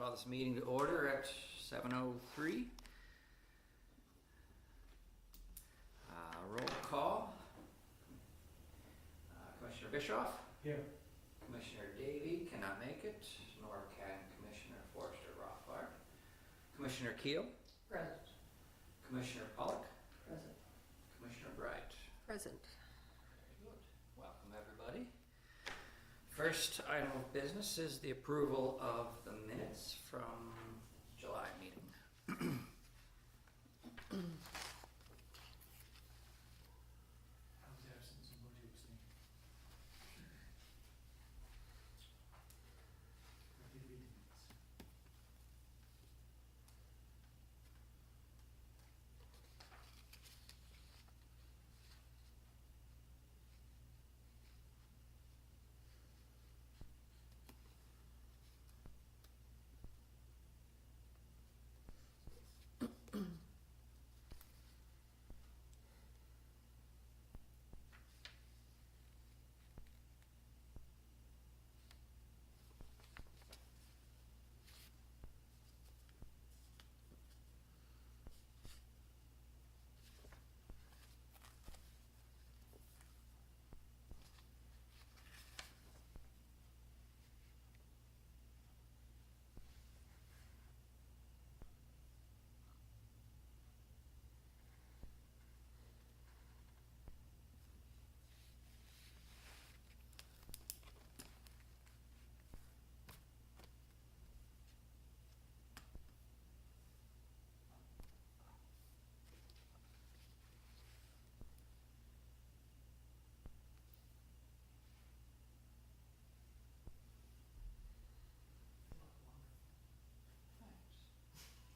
call this meeting to order at 7:03. Roll call. Commissioner Bischoff. Here. Commissioner Davey cannot make it, nor can Commissioner Forster Rothbard. Commissioner Keel. Present. Commissioner Pollock. Present. Commissioner Bright. Present. Very good. Welcome, everybody. First item of business is the approval of the minutes from July meeting. I was absent, so vote to abstain. Ready to read the minutes.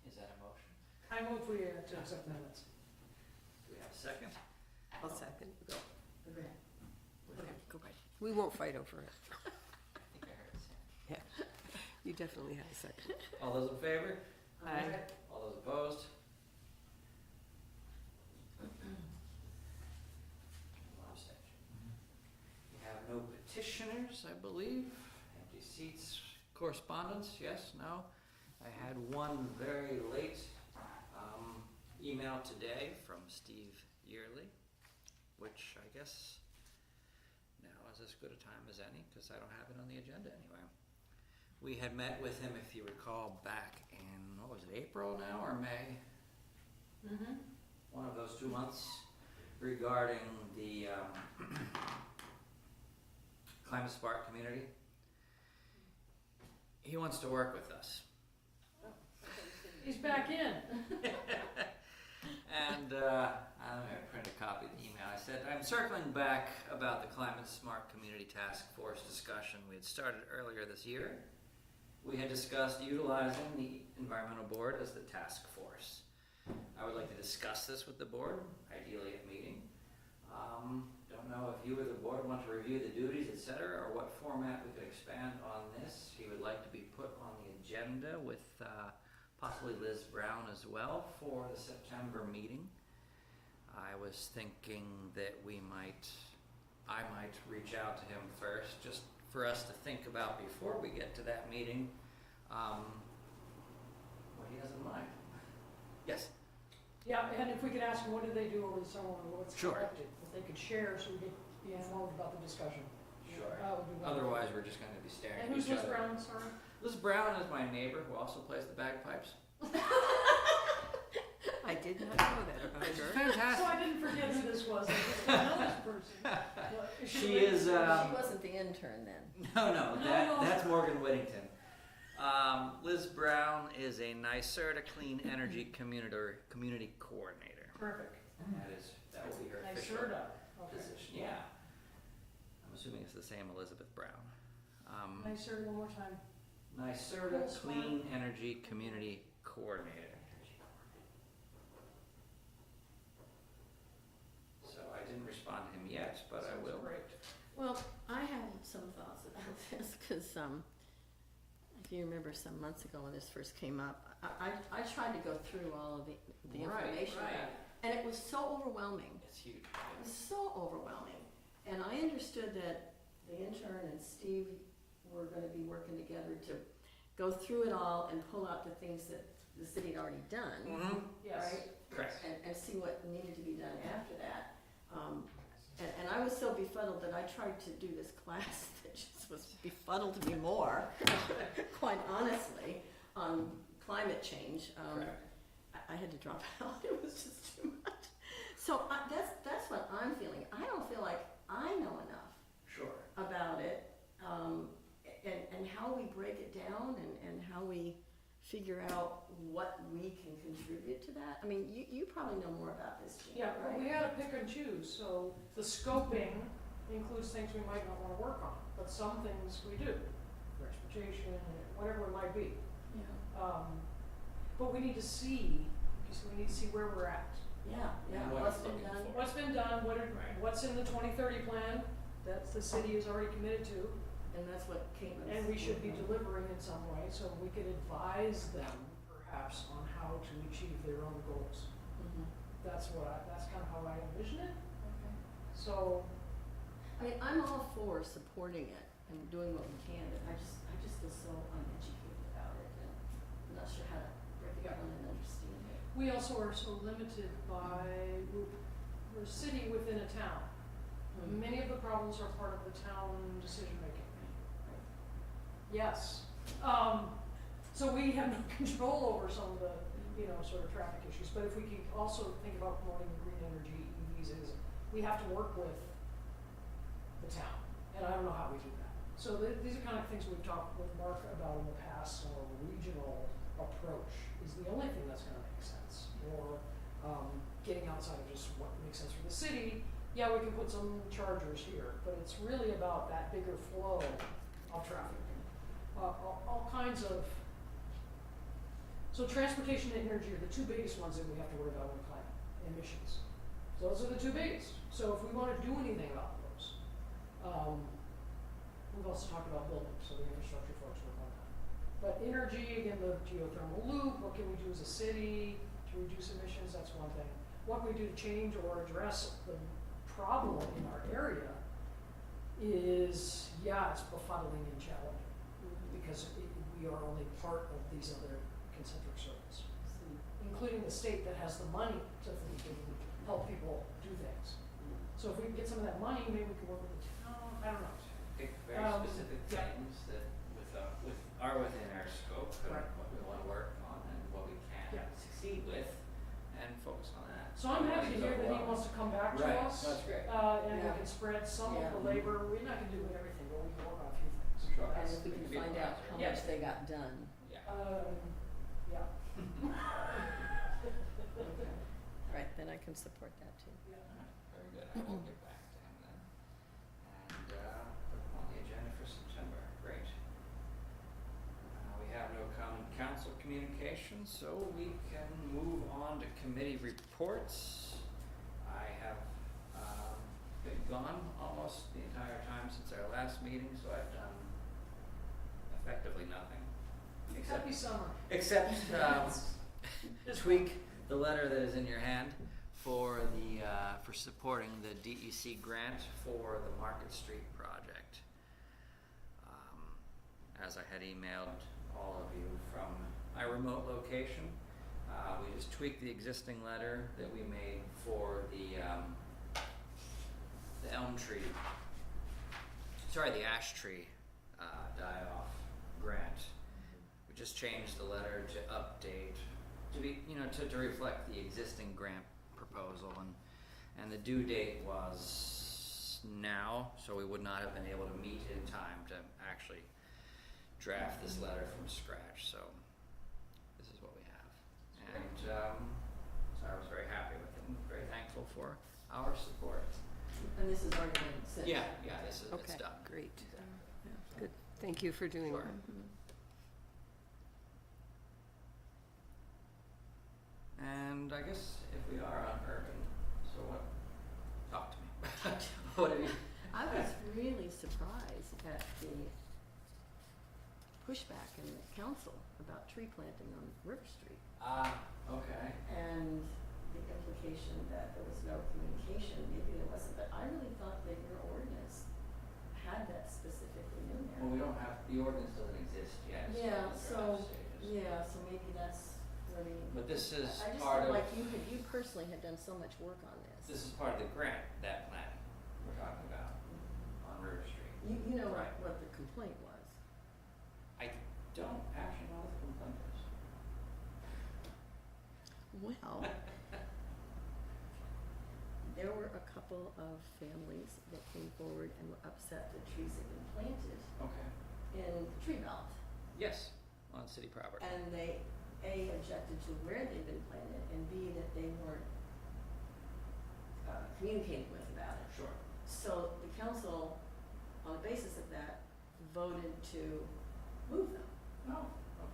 Is that a motion? I move we to accept minutes. Do we have a second? I'll second. Go. Okay. Okay, go right. We won't fight over it. I think I heard it say. Yeah. You definitely had a second. All those in favor? Aye. All those opposed? One abstention. We have no petitioners, I believe. Empty seats, correspondence, yes, no? I had one very late email today from Steve Yearley, which I guess now is as good a time as any, because I don't have it on the agenda anyway. We had met with him, if you recall, back in, what was it, April now or May? Mm-hmm. One of those 2 months, regarding the Climate Spark community. He wants to work with us. He's back in. And I'm going to print a copy of the email. I said, I'm circling back about the Climate Smart Community Task Force discussion we had started earlier this year. We had discussed utilizing the Environmental Board as the task force. I would like to discuss this with the board, ideally at meeting. Don't know if you or the board want to review the duties, etc., or what format we could expand on this. He would like to be put on the agenda with possibly Liz Brown as well for the September meeting. I was thinking that I might reach out to him first, just for us to think about before we get to that meeting, what he has in mind. Yes? Yeah, and if we could ask them, what did they do over the summer, or what's Sure. collected? If they could share, so we could be informed about the discussion. Sure. That would be wonderful. Otherwise, we're just going to be staring And at who's each Liz other. Brown, sorry? Liz Brown is my neighbor who also plays the bagpipes. I did not know that about It's her. So fantastic. I didn't forget who this was, I just didn't know this person. Well, She related is, to- She wasn't the intern then. No, No. that's Morgan Whittington. Liz Brown is a NYSERDA Clean Energy Community Coordinator. Perfect. That will be her I official sure do. Okay. position. Yeah. I'm assuming it's the same Elizabeth Brown. Nice, sir, one more time. NYSERDA Cool, smart. Clean Energy Community Coordinator. So I didn't respond to him yet, but I Sounds will. great. Well, I have some thoughts about this, because if you remember some months ago when this first came up, I tried to go through all of the Right, information about right. it, and it was so overwhelming. It's huge. It was so overwhelming. And I understood that the intern and Steve were gonna be working together to go through it all and pull out the things that the city had already done, Yes. right? Correct. And see what needed to be done after that. And I was so befuddled that I tried to do this class that just was befuddled me more, quite honestly, on climate change. Correct. I had to drop out. It was just too much. So that's what I'm feeling. I don't feel like I know enough Sure. about it, and how we break it down and how we figure out what we can contribute to that. I mean, you probably know more about this, Jean, Yeah, but right? we gotta pick and choose, so the scoping includes things we might not wanna work on, but some things we do. Transportation, whatever it might be. Yeah, But we need to see, because we need to see where we're at. yeah, And what what's it's been looking done? for. What's been done, Right. what's in the 2030 plan that the city is already committed to, And that's what Caitlin's. and we should be working on. delivering in some way, so we could advise them perhaps on how to achieve their own goals. Mhm. That's kind of how I envision it, Okay. so, I mean, I'm all for supporting it and doing what we can, but I just feel so uneducated about it, and I'm not sure how to break it down and understand it. we also are so limited by, we're a city within a town. Many of the problems are part of the town decision-making. Yes. So we have no control over some of the, sort of traffic issues, but if we could also think about promoting green energy, EVs, we have to work with the town, and I don't know how we do that. So these are kind of things we've talked with Mark about in the past, or a regional approach is the only thing that's gonna make sense, or, getting outside of just what makes sense for the city. Yeah, we can put some chargers here, but it's really about that bigger flow of traffic. All kinds of, so transportation and energy are the two biggest ones that we have to worry about in climate emissions. Those are the two biggest. So if we wanna do anything about those, we've also talked about buildings, so the infrastructure folks work on that. But energy, again, the geothermal loop, what can we do as a city to reduce emissions, that's one thing. What can we do to change or address the problem in our area is, it's befuddling and challenging, because we are only part of these other concentric circles, including the state that has the money to help people do things. So if we can get some of that money, maybe we can work with the town, I don't know. Pick very specific yeah. things that are within our scope and Right. what we wanna work on and what we can Yeah. succeed with, and focus on that. So I'm happy to hear that he wants to come back to Right, us. that's great. And we Yeah. can spread some Yeah. of the labor, we're not gonna do everything, but we can work on a few things. Sure. And if we It can could be a find out project. how Yeah. much they got done. Yeah. Yeah. Okay. Right, then I can support that too. Very good, I will get back to him then. And, put him on the agenda for September, great. We have no common council communications, so we can move on to committee reports. I have, been gone almost the entire time since our last meeting, so I've done effectively nothing. Happy summer. Except, tweak the letter that is in your hand for the, for supporting the DEC grant for the Market Street project. As I had emailed all of you from my remote location, we just tweaked the existing letter that we made for the the ash tree, die-off grant. We just changed the letter to update, to be, to reflect the existing grant proposal, and the due date was now, so we would not have been able to meet in time to actually draft this letter from scratch, so this is what we have. And, so I was very happy with it and very thankful for our support. And this has already been sent. Yeah, this is, it's Okay, done. great. Exactly. Good. Thank you for doing Sure. that. Mhm. And I guess if we are on urban, so what? Talk to me. What have you? I was really surprised at the pushback in the council about tree planting on River Street, Okay. and the implication that there was no communication. Maybe there wasn't, but I really thought that your ordinance had that specifically in there. Well, we don't have, the ordinance doesn't exist yet. Yeah, so Yeah, so maybe that's where we. But this is I just part feel of, like you personally had done so much work on this. this is part of the grant, that plan we're talking about on River Street. You know Right. what the complaint was. I don't actually know what the complaint is. Well, there were a couple of families that came forward and were upset that trees had been planted Okay. in the tree belt. Yes, on city property. And they, A, objected to where they'd been planted, and B, that they weren't communicated with about it. Sure. So the council, on the basis of that, voted to move them. Oh,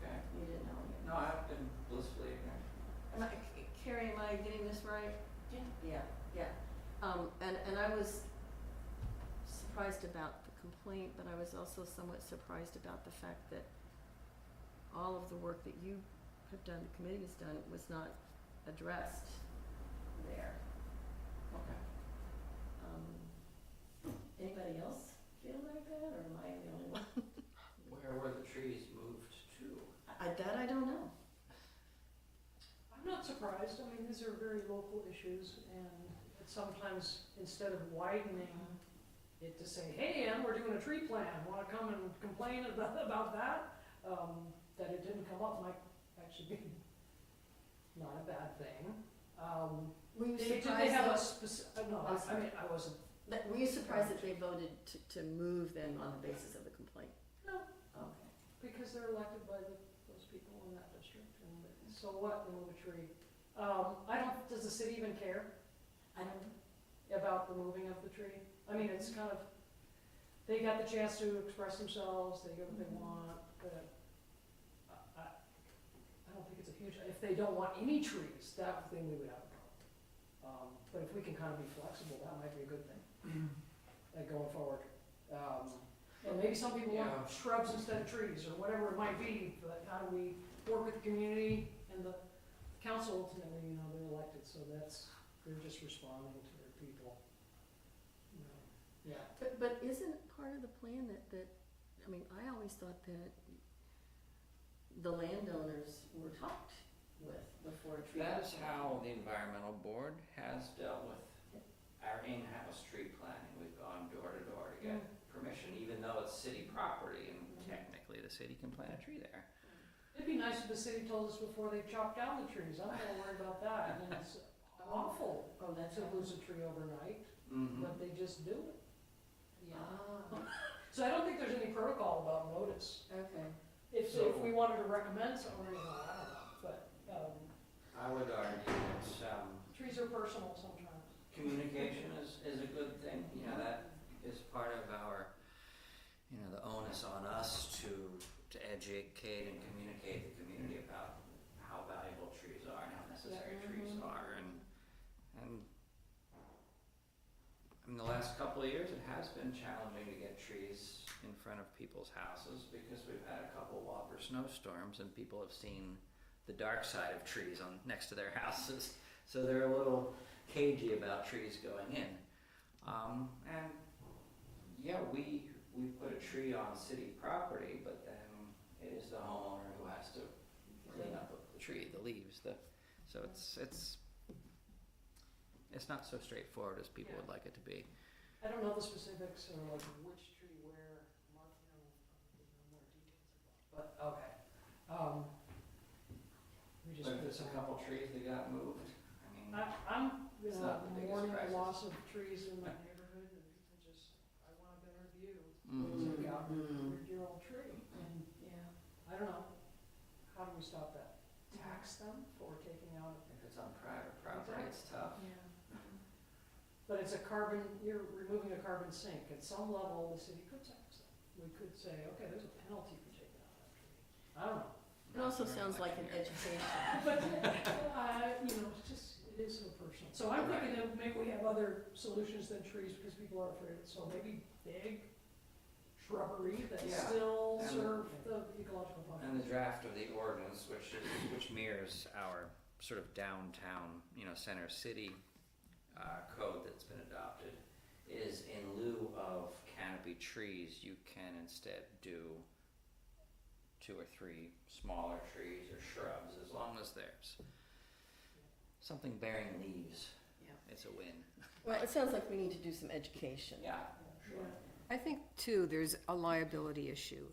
okay. You didn't know yet. No, I've been blissfully ignorant. Carrie, am I getting this right? Yeah. Yeah. And I was surprised about the complaint, but I was also somewhat surprised about the fact that all of the work that you have done, the committee has done, was not addressed there. Okay. Anybody else feel like that, or am I the only one? Where were the trees moved to? That I don't know. I'm not surprised, I mean, these are very local issues, and sometimes instead of widening it to say, hey, Ann, we're doing a tree plan, wanna come and complain about that? That it didn't come up might actually be not a bad thing. Were you Did they surprised have a that, specific, no, I'm I sorry. mean, I wasn't, were you surprised that they voted to move them on the basis of the complaint? no, Okay. because they're elected by those people in that district, and so what, they move a tree. Does the city even care I don't know. about the moving of the tree? I mean, it's kind of, they got the chance to express themselves, they get what they want, but I don't think it's a huge, if they don't want any trees, that thing we would have a problem. But if we can kind of be flexible, that might be a good thing, going forward. And maybe some people want Yeah. shrubs instead of trees, or whatever it might be, but how do we work with the community and the council ultimately, you know, they're elected, so they're just responding to their people. You know, yeah. But isn't part of the plan that, I mean, I always thought that the landowners were talked with before a tree. That is how the environmental board has dealt with our in-house tree planning. We've gone door to door to get permission, even though it's city property and technically the city can plant a tree there. It'd be nice if the city told us before they chopped down the trees, I'm not worried about that, I mean, it's awful Oh, that's to lose a tree overnight, Mm-hmm. but they just do it. Yeah. Ah, So I don't think there's any protocol about notice. okay. If So- we wanted to recommend something, you know, I don't know, but, I would argue that trees are personal sometimes. communication is a good thing. You know, that is part of our, you know, the onus on us to educate and communicate the community about how valuable trees are and how necessary Yeah. trees are. And in the last couple of years, it has been challenging to get trees in front of people's houses because we've had a couple whopper snowstorms and people have seen the dark side of trees on next to their houses. So they're a little cagey about trees going in. And yeah, we put a tree on city property, but then it is the homeowner who has to clean up the tree, the leaves, so it's not so straightforward as people would like it to be. I don't know the specifics or like which tree where, Mark, you know more details about, but, okay. We just But put there's a some, couple trees that got moved. I mean, I'm, you It's know, not the biggest mourning the crisis. loss of trees in my neighborhood, and people just, I want a better view. Mhm. Take out Mhm. your old tree, and Yeah. I don't know, how do we stop that? Tax them for taking out, if it's on private property, it's tough. Yeah. but it's a carbon, you're removing a carbon sink, at some level, the city could tax them. We could say, okay, there's a penalty for taking out that tree, I don't know. It also Not sounds like an very much here. education. But, you know, it's just, it is so personal. So I'm thinking that maybe we have other solutions than trees because people are afraid of it. So maybe big shrubbery that Yeah. still And serve the ecological function. And the draft of the ordinance, which mirrors our sort of downtown, you know, center city code that's been adopted, is in lieu of canopy trees, you can instead do 2 or 3 smaller trees or shrubs, as long as there's something bearing leaves, Yeah. it's a win. Well, it sounds like we need to do some education. Yeah, sure. I think too, there's a liability issue.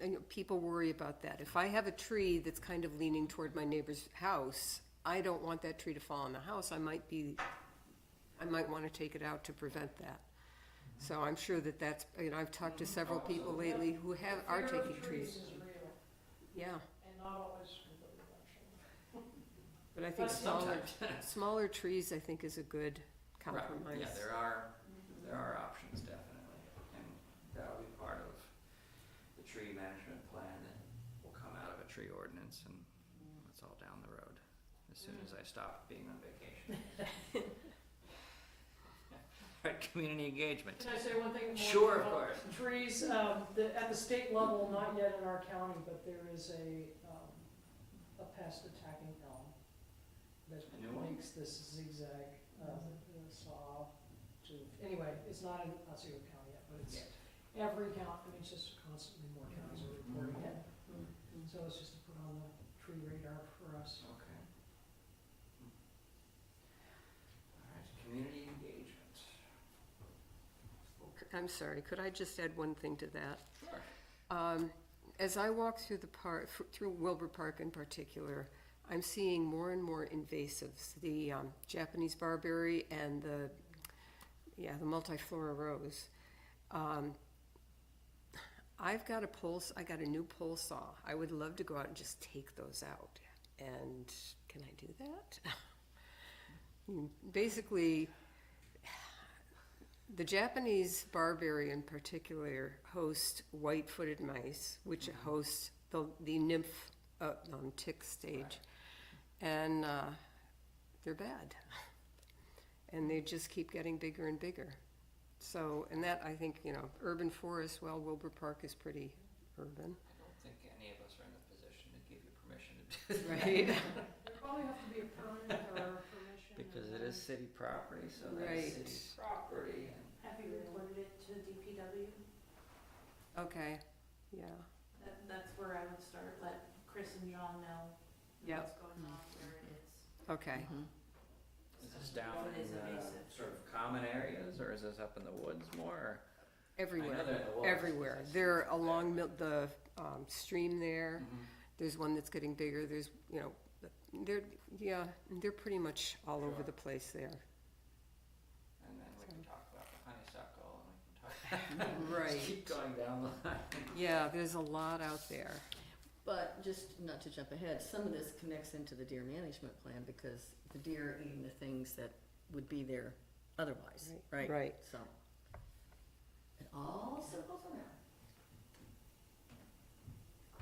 You know, people worry about that. If I have a tree that's kind of leaning toward my neighbor's house, I don't want that tree to fall on the house. I might want to take it out to prevent that. So I'm sure that's, you know, I've talked to several people lately who are Fear of taking trees. is real, Yeah, and not always completely rational. but I think But sometimes. smaller trees, I think, is a good Right, compromise. yeah, there are options definitely, and that'll be part of the tree management plan that will come out of a tree ordinance, and it's all down the road, as soon as I stop being on vacation. Right, community engagement. Can I say one thing more? Sure, of about course. Trees, at the state level, not yet in our county, but there is a pest attacking elm that A new one? makes this zigzag, saw tooth. Anyway, it's not in Otsego County yet, but it's every county, I mean, it's just constantly more counties are reporting it. So it's just to put on the tree radar for us. Okay. All right, community engagement. I'm sorry, could I just add one thing to that? Sure. As I walk through the park, through Wilbur Park in particular, I'm seeing more and more invasives, the Japanese barberry and the multiflora rose. I got a new pole saw. I would love to go out and just take those out. And can I do that? Basically, the Japanese barberry in particular host white-footed mice, which host the nymph tick stage, and they're bad, and they just keep getting bigger and bigger. So, and that I think, you know, urban forest. Well, Wilbur Park is pretty urban, I don't think any of us are in the position to give you permission to do that. right? There probably have to be a permit or permission. Because it is city property, so Right. that's city property, and Have you reported it to DPW? Okay, yeah, That's where I would start, let Chris and John know Yep. what's going on, where it is. okay. is this down It is in invasive. sort of common areas, or is this up in the woods more, or? I know Everywhere, they're in the woods. everywhere. They're along the stream there. Mhm. There's one that's getting bigger. There's, you know, they're pretty much all over the place there. And then we can talk about the honeysuckle, and we can talk. Right. Just keep going down the line. Yeah, there's a lot out there. But just not to jump ahead, some of this connects into the deer management plan because the deer are eating the things that would be there otherwise, right? Right. So, it all circles around.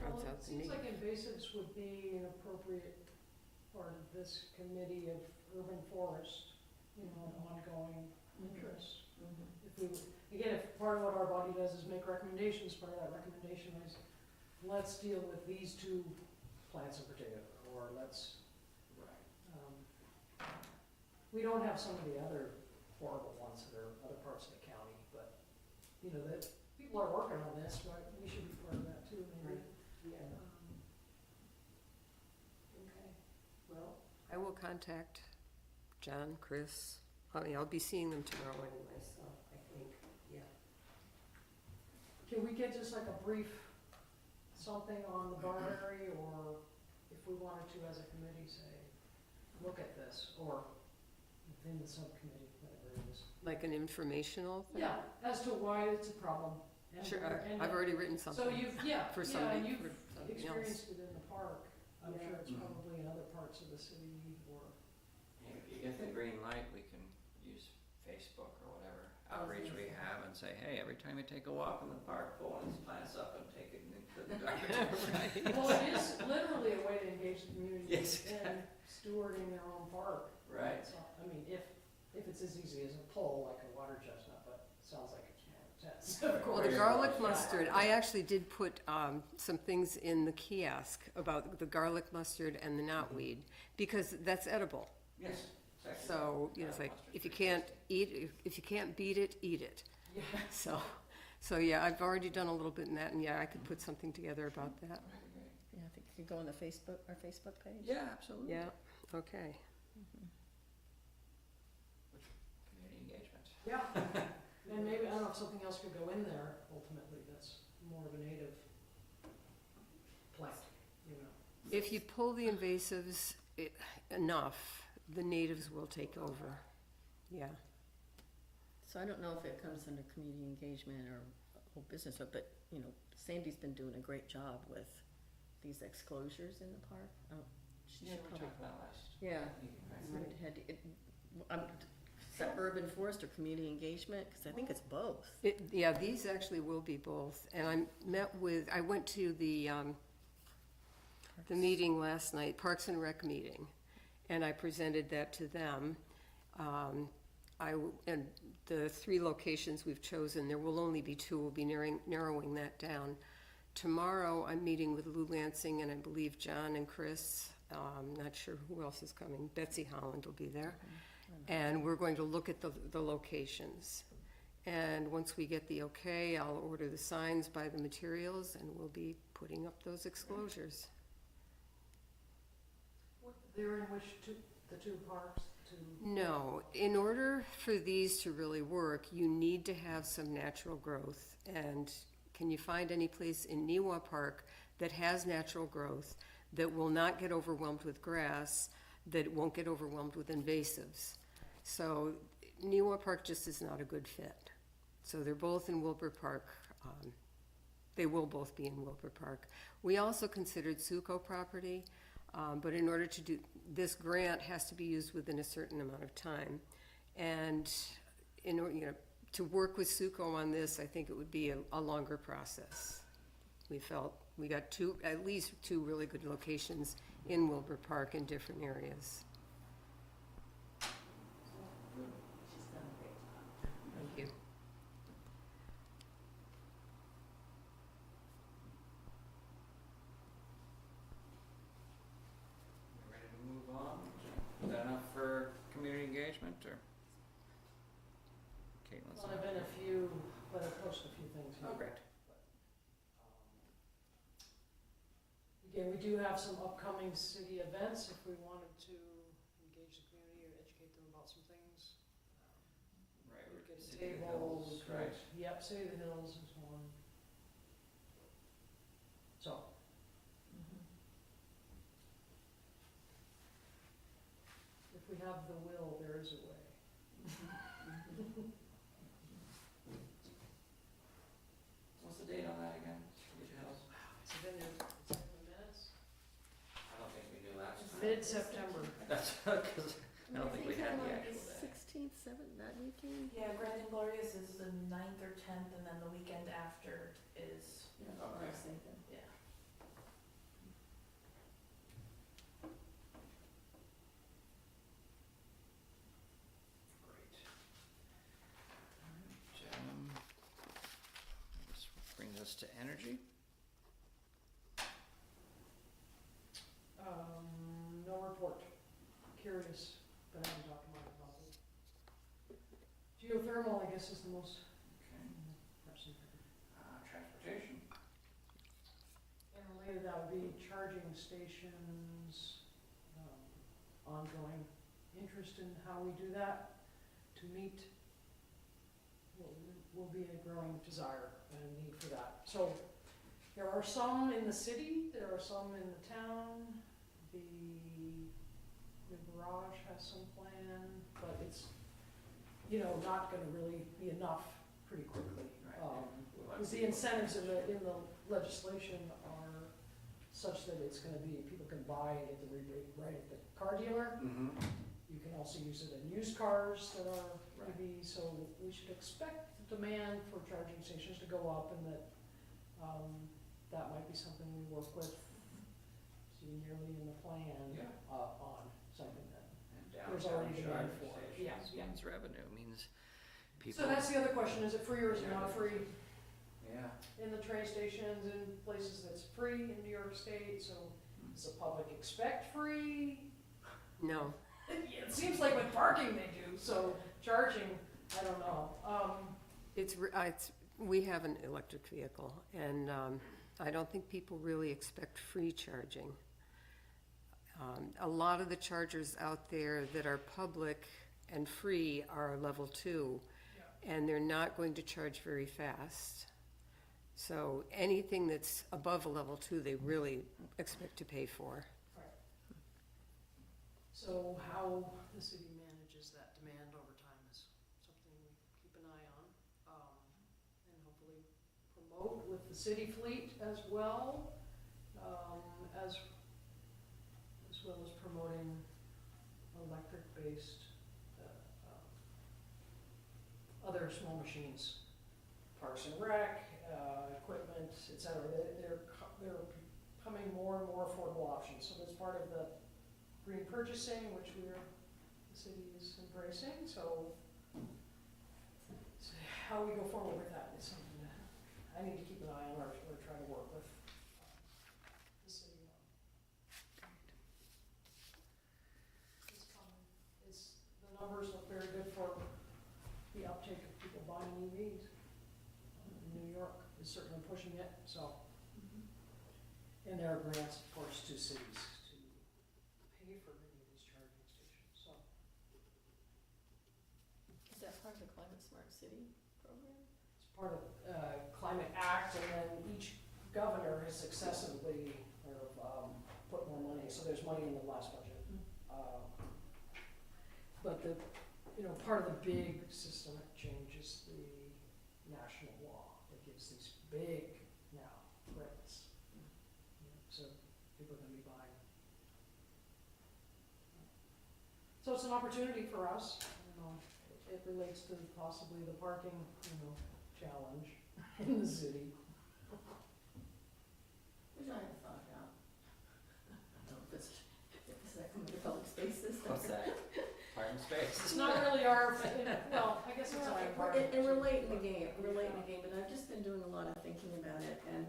Well, Crowds it out the seems need. like invasives would be an appropriate part of this committee of urban forest, you know, an ongoing interest. If we, again, if part of what our body does is make recommendations, part of that recommendation is, let's deal with these 2 plants in particular, or let's, Right. we don't have some of the other horrible ones that are other parts of the county, but, you know, that, people are working on this, right, we should be part of that too, maybe. Okay, well, I will contact John, Chris. I'll be seeing them tomorrow anyway, so I think, yeah. can we get just like a brief something on the barberry, or if we wanted to as a committee say, look at this, or within the subcommittee, whatever it is. Like an informational thing? Yeah, as to why it's a problem. and Sure, where- and- I've already written something. So you've, yeah, for yeah, somebody- and you've for something else. experienced it in the park, I'm Yeah. sure it's Mhm. probably in other parts of the city, or, If you get the green light, we can use Facebook or whatever outreach we have and say, hey, every time you take a walk in the park, pull one of these plants up and take it into the garbage. well, it is literally a way to engage the community Yes, in stewarding their own park. Right. So, I mean, if it's as easy as a pull, like a water chestnut, but it sounds like it's more intense, of Well, course. the garlic mustard, I actually did put some things in the kiosk about the garlic mustard and the knotweed, because that's edible. Yes, exactly. So, you know, it's like, if you can't if you can't beat it, eat it. So yeah, I've already done a little bit in that, and yeah, I could put something together about that. Very good. Yeah, I think you could go on our Facebook page. Yeah, absolutely. Yeah, okay. Community engagement. Yeah, and maybe, I don't know if something else could go in there ultimately that's more of a native plant, you know. If you pull the invasives enough, the natives will take over. Yeah. So I don't know if it comes under community engagement or whole business, but, you know, Sandy's been doing a great job with these exclosures in the park. She Yeah, should we probably, talked about last yeah, meeting, right? is that urban forest or community engagement? Because I think it's both. Yeah, these actually will be both. And I went to the meeting last night, Parks and Rec meeting, and I presented that to them. And the 3 locations we've chosen, there will only be 2, we'll be narrowing that down. Tomorrow, I'm meeting with Lou Lansing and I believe John and Chris, not sure who else is coming, Betsy Holland will be there. And we're going to look at the locations. And once we get the okay, I'll order the signs, buy the materials, and we'll be putting up those exclosures. They're in which the 2 parks, No, in order for these to really work, you need to have some natural growth. And can you find any place in Niwa Park that has natural growth, that will not get overwhelmed with grass, that won't get overwhelmed with invasives? So Niwa Park just is not a good fit. So they're both in Wilbur Park. They will both be in Wilbur Park. We also considered Suco property. But in order to do, this grant has to be used within a certain amount of time. And in order, you know, to work with Suco on this, I think it would be a longer process. We felt we got at least two really good locations in Wilbur Park in different areas. She's done a great job. Thank you. We ready to move on? Is that enough for community engagement, or? Caitlin's well, there've been a few, but I've posted a few things here. Oh, great. Again, we do have some upcoming city events if we wanted to engage the community or educate them about some things. Right, We we're could City of the table, Hills, we could- right. Yep, City of the Hills is one. So, if we have the will, there is a way. What's the date on that again? City of the Hills? It's in the minutes. I don't think we knew last time. Mid-September. That's, because I don't think we had the actual day. 16th, 7th, that weekend? Yeah, Grand and Glorious is the 9th or 10th, and then the weekend after is, Yeah, Okay. I was thinking. yeah. Great. Alright, this brings us to energy. No report. Curious, but I haven't talked about it. Geothermal, I guess, is the most Okay. pressing. Transportation. And related, that would be charging stations, ongoing interest in how we do that to meet what will be a growing desire and a need for that. So there are some in the city, there are some in the town. The garage has some plan, but it's, you know, not gonna really be enough pretty quickly. Right. Because the incentives in the legislation are such that it's gonna be, people can buy and get the rebate right at the car dealer. Mm-hmm. You can also use it in used cars that are Right. EV, so we should expect the demand for charging stations to go up, and that, that might be something we work with seniorly in the plan, Yeah. on something that. And There's downtown already demand charging for it. stations Yeah, yeah. means revenue, means people. So that's the other question, is it free or is it not free? Yeah. In the train stations and places that's free in New York State, so does the public expect free? No. It seems like with parking they do, so charging, I don't know. We have an electric vehicle, and I don't think people really expect free charging. A lot of the chargers out there that are public and free are level 2, and they're not going to charge very fast. So anything that's above a level 2, they really expect to pay for. So how the city manages that demand over time is something we keep an eye on, and hopefully promote with the city fleet as well, as well as promoting electric-based, other small machines, Parks and Rec, equipment, et cetera. They're becoming more and more affordable options. So that's part of the green purchasing, which the city is embracing. So how we go forward with that is something that I need to keep an eye on, or try to work with the city on. It's coming. The numbers look very good for the uptake of people buying EVs. New York is certainly pushing it, so. And there are grants, of course, to cities to pay for many of these charging stations, so. Is that part of the Climate Smart City program? It's part of Climate Act, and then each governor has successively put more money, so there's money in the last budget. But part of the big systemic change is the national law that gives these big now credits. So people are going to be buying. So it's an opportunity for us. It relates to possibly the parking, challenge in the city. Which I haven't thought about. I don't know if it's that come into public spaces. What's that? Parking space? It's not really our, well, I guess it's our environment. And relate in the game, but I've just been doing a lot of thinking about it, and,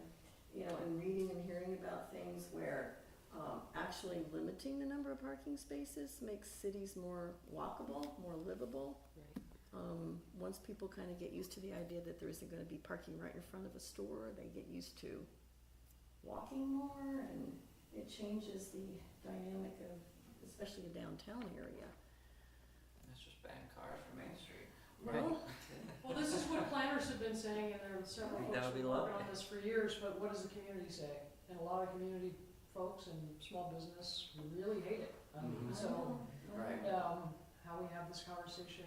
and reading and hearing about things where, actually limiting the number of parking spaces makes cities more walkable, more livable. Once people kind of get used to the idea that there isn't gonna be parking right in front of a store, they get used to walking more, and it changes the dynamic of, especially the downtown area. Let's just ban cars from Main Street. Well, this is what planners have been saying, and there are several That folks would be who work on lovely. this for years, but what does the community say? And a lot of community folks and small business really hate it. So, Right. how we have this conversation.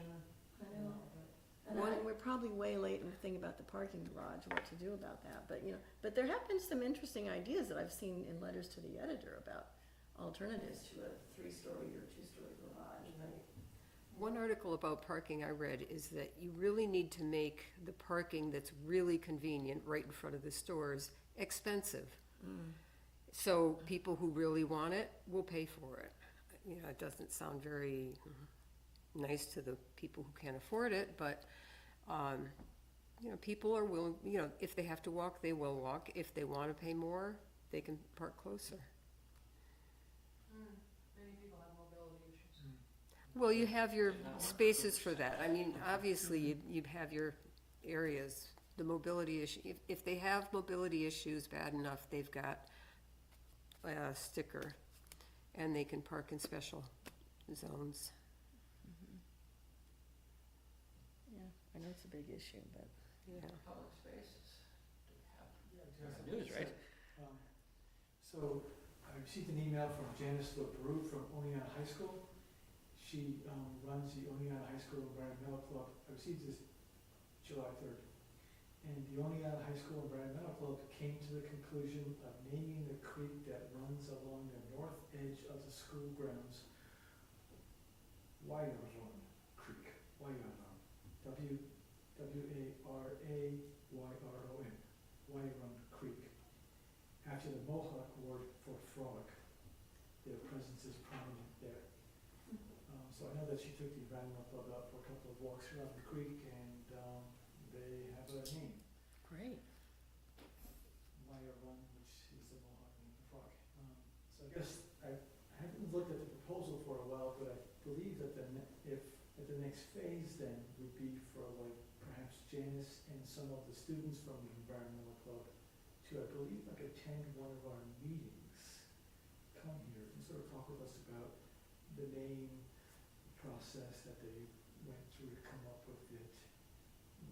I know. And we're probably way late in the thing about the parking garage, what to do about that, but there have been some interesting ideas that I've seen in letters to the editor about alternatives to a 3-story or 2-story garage. One article about parking I read is that you really need to make the parking that's really convenient right in front of the stores expensive. So people who really want it will pay for it. It doesn't sound very nice to the people who can't afford it, but, people are willing, if they have to walk, they will walk. If they want to pay more, they can park closer. Many people have mobility issues. Well, you have your spaces for that. I mean, obviously, you have your areas, the mobility issue. If they have mobility issues bad enough, they've got a sticker, and they can park in special zones. Yeah, I know it's a big issue, but. Yeah. Public spaces. Do we have? Yeah, I do have News, something to right? say. So I received an email from Janice LaBrue from Oneonta High School. She runs the Oneonta High School Environmental Club. I received this July 3rd. And the Oneonta High School Environmental Club came to the conclusion of naming the creek that runs along the north edge of the school grounds Waiaron Creek. Waiaron. W-A-R-A-Y-R-O-N. Waiaron Creek. After the Mohawk word for frog. Their presence is prominent there. So I know that she took the environmental club out for a couple of walks around the creek, and they have a name. Great. Waiaron, which is the Mohawk name for frog. So I guess I haven't looked at the proposal for a while, but I believe that if at the next phase then would be for perhaps Janice and some of the students from the environmental club I believe, like attend one of our meetings, come here and sort of talk with us about the name process that they went through to come up with it,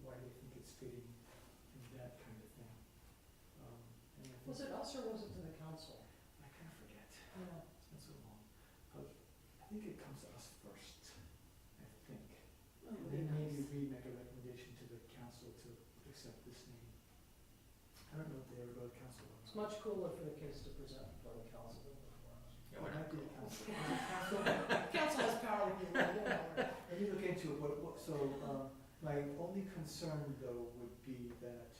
why they think it's fitting, and that kind of thing. And I think Was it us or was it to the council? I kind of forget. Yeah. It's been so long. I think it comes to us first, I think. Oh, And very then maybe nice. we make a recommendation to the council to accept this name. I don't know if they ever go to council or It's not. much cooler for the kids to present before the council than before us. Yeah, It we're not might be the cool. council. Council, Council has power, you know. let me look into it, so, my only concern though would be that,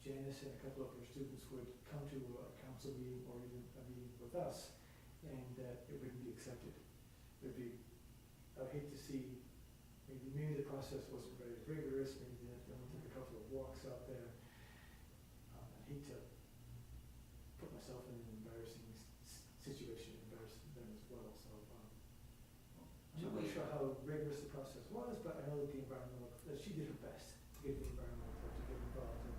Janice and a couple of her students would come to a council meeting or even a meeting with us, and that it wouldn't be accepted. It'd be, I'd hate to see, maybe the process wasn't very rigorous, maybe they only took a couple of walks out there. I'd hate to put myself in an embarrassing situation, embarrass them as well, so, I'm not really sure how rigorous the process was, but I know that that she did her best to get the environmental club to get involved in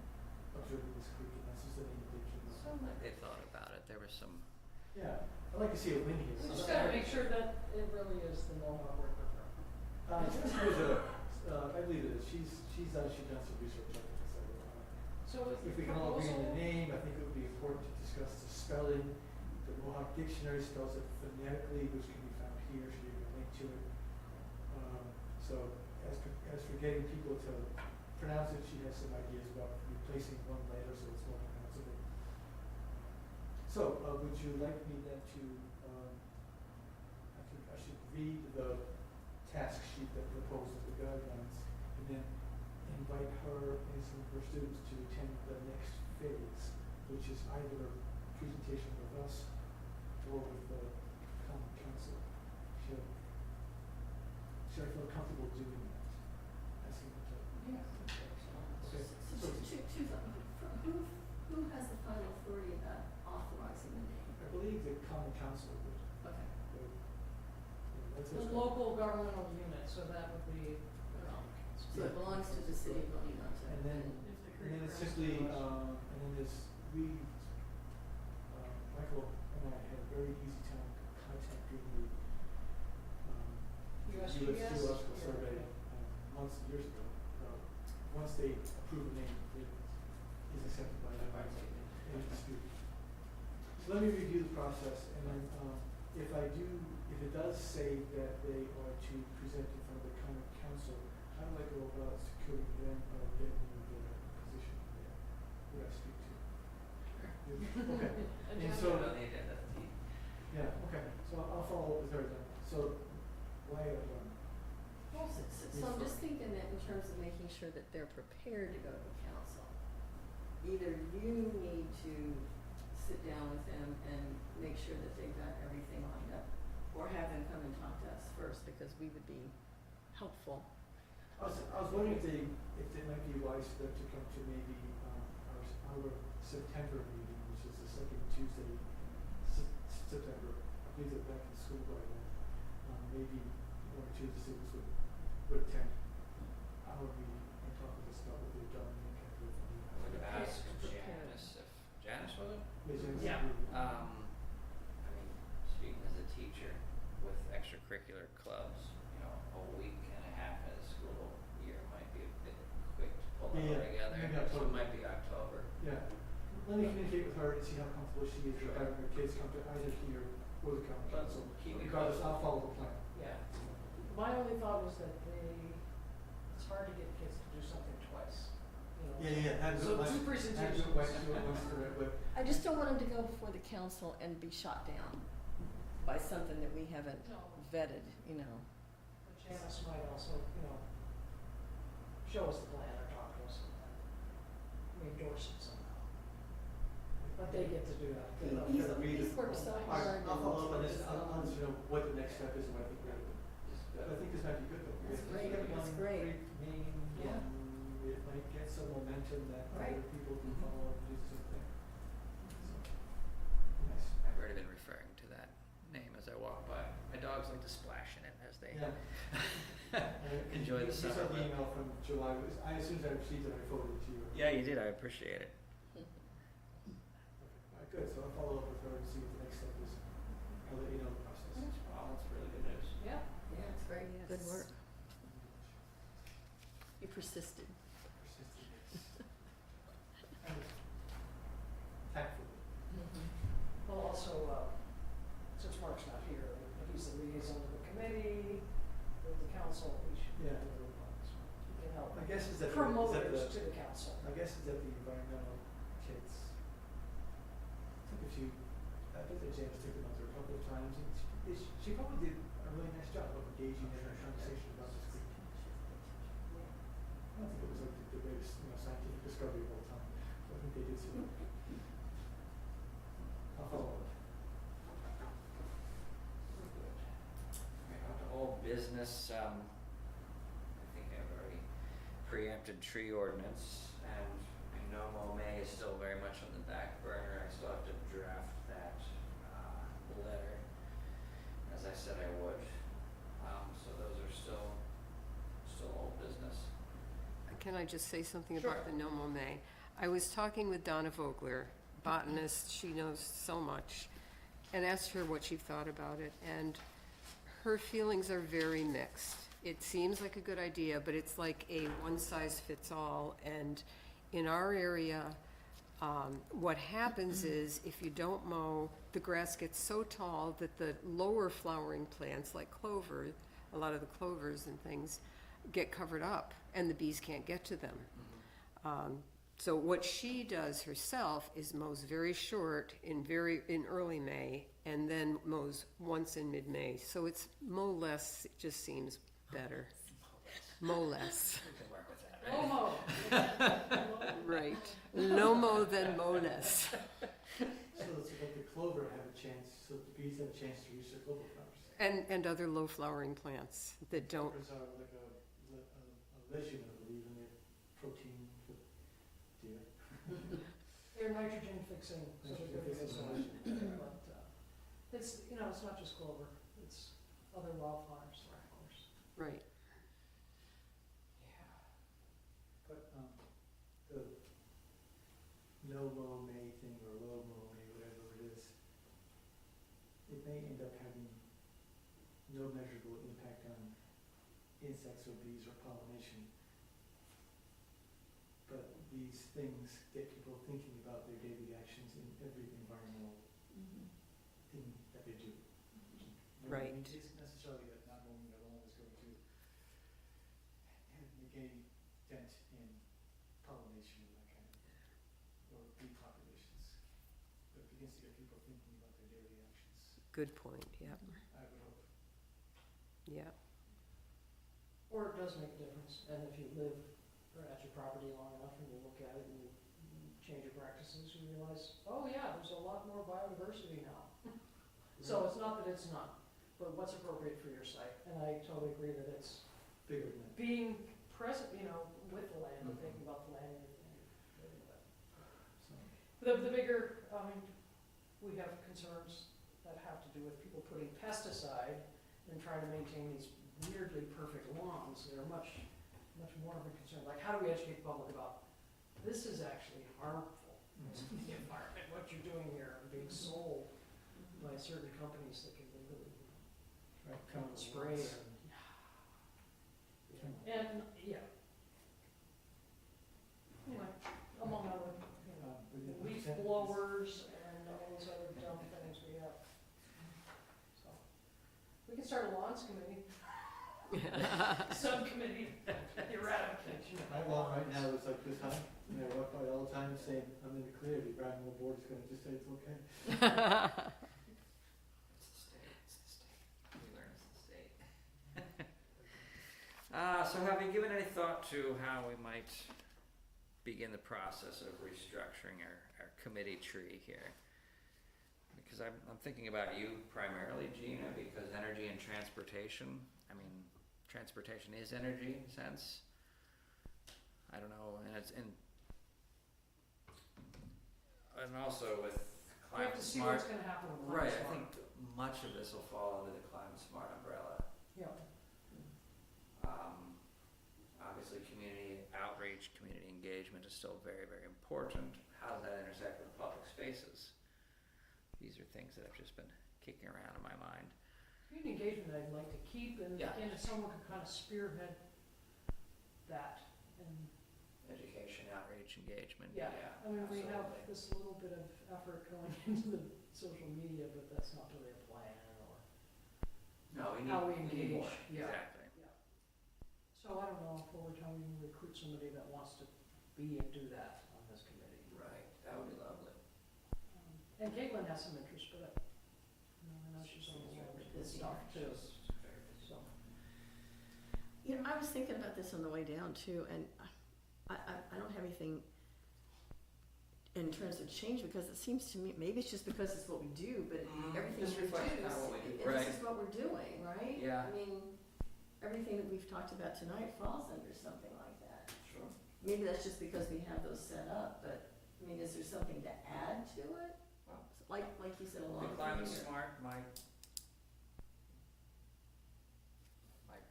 observing this creek, and that's just the name of it. Sounds like they thought about it. There was some. Yeah, I'd like to see a win here. We just gotta make sure that it really is the Mohawk River Trail. I believe it is, she's done some research on it, so, So is if the we can all agree on proposal, the name, I think it would be important to discuss the spelling. The Mohawk Dictionary spells it phonetically, which can be found here, should you link to it. So as for getting people to pronounce it, she has some ideas about replacing one letter so it's more pronounceable. So, would you like me then to, I should read the task sheet that proposes the guidelines, and then invite her and some of her students to attend the next phase, which is either a presentation with us or with the common council. Should I feel comfortable doing that? Asking them to. yeah. Okay, So, who has the final authority about authorizing the name? I believe the common council would, Okay. that's The what's local governmental unit, so that would be, So it belongs to the city of Oneonta. And then, and then it's simply, and then there's, Michael and I had a very easy time contacting the, US USGS? Geological Yeah, Survey, okay. years ago. Once they approve a name, it is accepted by the any dispute. So let me review the process, and then, if it does say that they are to present in front of the common council, how do I go about securing them or getting them their position there? Who do I speak to? Okay, and so, on the agenda. yeah, okay, so I'll follow up with her then. So, why, Well, so I'm just thinking that in terms of making sure that they're prepared to go to the council, either you need to sit down with them and make sure that they've got everything lined up, or have them come and talk to us first, because we would be helpful. I was wondering if it might be wise for them to come to maybe, our September meeting, which is the second Tuesday in September. I believe they're back in school by then. Maybe one or two of the students would attend our meeting and talk with us about what they've done and kind of go from I there. would ask Prepared. Janice if Janice was it. Yeah. I mean, speaking as a teacher with extracurricular clubs, a week and a half in a school year might be a bit quick to pull it all Yeah, together. maybe So October. it might be October. Yeah, let me communicate with her and see how comfortable she is with Sure. having her kids come to either here or the common Let's council. keep me Regardless, posted. I'll follow the plan. Yeah. My only thought was that it's hard to get kids to do something twice, Have So it once, two have presentations. it once, do it once for it, but I just don't want them to go before the council and be shot down by something that we haven't No, vetted, but Janice might also, show us the plan or talk to us and we endorse it somehow. But they get to do that. He's worked so All right, hard. I'll follow up on this, and- I'll let you know what the next step is and what I think we're gonna do. I think this might be good though. That's because great, we have that's one great. name, Yeah. it might get some momentum that Right. other people can Mhm. follow up and do the same thing. So, nice. I've already been referring to that name as I walk by. My dogs like to splash in it as they Yeah. enjoy the You summer. saw the but- email from July, as soon as I received it, I forwarded it to you. Yeah, you did. I appreciate it. Good, so I'll follow up with her and see what the next step is. I'll let you know the process. Well, that's really good news. Yeah. Yeah, it's great, good Yes. work. You persisted. Persistent, yes. Kind of tactfully. Well, also, since Mark's not here, he's the liaison to the committee, with the council, he should be Yeah. able to, he can help My guess is that, promote is it that to the council. my guess is that the environmental kids took a few, I bet that James took them out there a couple of times, and she probably did a really nice job of engaging in a conversation about this group. I don't think it was like the greatest, scientific discovery of all time, but I think they did so. I'll follow up. Okay, on to old business, I think I've already preempted tree ordinance, and NOMO May is still very much on the back burner. I still have to draft that, letter, as I said I would. So those are still old business. Can I just say something Sure. about the Nomo May? I was talking with Donna Vogler, botanist, she knows so much, and asked her what she thought about it, and her feelings are very mixed. It seems like a good idea, but it's like a one-size-fits-all, and in our area, what happens is, if you don't mow, the grass gets so tall that the lower flowering plants, like clover, a lot of the clovers and things, get covered up, and the bees can't get to them. So what she does herself is mows very short in early May, and then mows once in mid-May. So it's mow less, it just seems better. Mow less, We can work with that, right? Momo. right. No mow than mow less. So it's like the clover have a chance, so the bees have a chance to reach their clover flowers. And other low flowering plants that don't, Clovers are like a legume, I believe, in their protein for deer. They're nitrogen fixing, so they're good Nitrogen for fixing. this one. But, it's, it's not just clover, it's other wildflowers, of course. right. Yeah. But, the no-mow May thing, or low-mow May, whatever it is, it may end up having no measurable impact on insects or bees or pollination. But these things get people thinking about their daily actions in every environmental thing that they do. You know what I mean? Right. It isn't necessarily that not mowing alone is going to make any dent in pollination and that kind of, or bee populations. But it begins to get people thinking about their daily actions, Good point, yeah, I would hope. yeah. Or it does make a difference, and if you live at your property long enough and you look at it and you change your practices, you realize, oh yeah, there's a lot more biodiversity now. So it's not that it's not, but what's appropriate for your site, and I totally agree that it's Bigger than that. being present, with the land, and Mhm. thinking about the land and everything. So, The bigger, we have concerns that have to do with people putting pesticide and trying to maintain these weirdly perfect lawns. They're much more of a concern. Like, how do we educate the public about, this is actually harmful to the environment, what you're doing here, and being sold by certain companies that can literally right, come and spray lawns. and, yeah. Anyway, among other, leaf blowers and all those other dumb things we have. So, we can start a lawns committee. Subcommittee, eradication. My lawn right now is like this high, and I walk by all the time saying, I'm in the clear, the environmental board is gonna just say it's okay. It's the state. We learn it's the state. So have you given any thought to how we might begin the process of restructuring our committee tree here? Because I'm thinking about you primarily, Gina, because energy and transportation, transportation is energy in a sense. I don't know, and also with We have climate to see smart. what's gonna happen with Right, climate I smart. think much of this will fall under the climate smart umbrella. Yeah, Obviously, community outreach, community engagement is still very, very important. How does that intersect with public spaces? these are things that have just been kicking around in my mind. Community engagement I'd like to keep, and Yeah. again, if someone could kind of spearhead that, and, Education, outreach, engagement, yeah, I mean, we have absolutely. this little bit of effort going into the social media, but that's not really a plan, or No, we need, how we we need engage, more, yeah. exactly. So I don't know if over time we can recruit somebody that wants to be and do that on this committee. Right, that would be lovely. And Caitlin has some interest, but, I know she's on the road with stuff too, She's very busy. so. You know, I was thinking about this on the way down too, and I don't have anything in terms of change, because it seems to me, maybe it's just because it's what we do, but everything Just we do, reflects kind of what we do. this is what we're doing, right? Yeah. I mean, everything that we've talked about tonight falls under something like that. Sure. Maybe that's just because we have those set up, but, I mean, is there something to add to it? Well, Like you said, The along climate here. smart might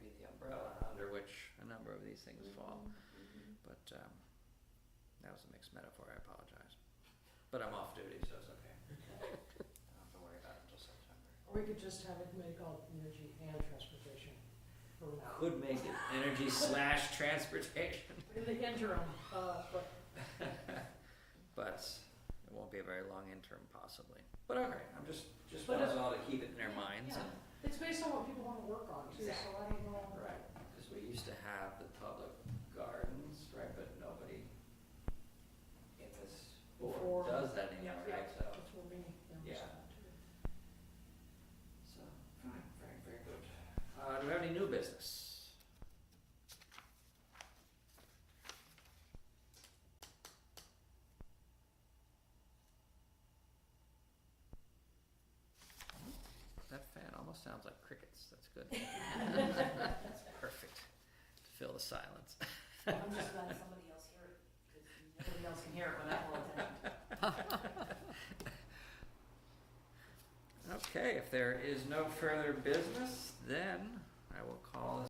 be the umbrella under which a number of these things fall, Mhm. but, that was a mixed metaphor, I apologize. But I'm off duty, so it's okay. I don't have to worry about it until September. Or we could just have a committee called Energy and Transportation for now. Could make it energy / transportation. In the interim, but But it won't be a very long interim possibly. But okay, I'm just But want us if- all to keep it in their minds yeah, and. it's based on what people want to work on too, so I don't know. Right, because we used to have the public gardens, right, but nobody in this Before. board does that anymore, Yeah, right, so. That's what we, Yeah. too. So, fine, very, very good. Do we have any new business? That fan almost sounds like crickets, that's good. That's perfect, to fill the silence. I'm just glad somebody else hear it, because nobody else can hear it when I'm all attention. Okay, if there is no further business, then I will call this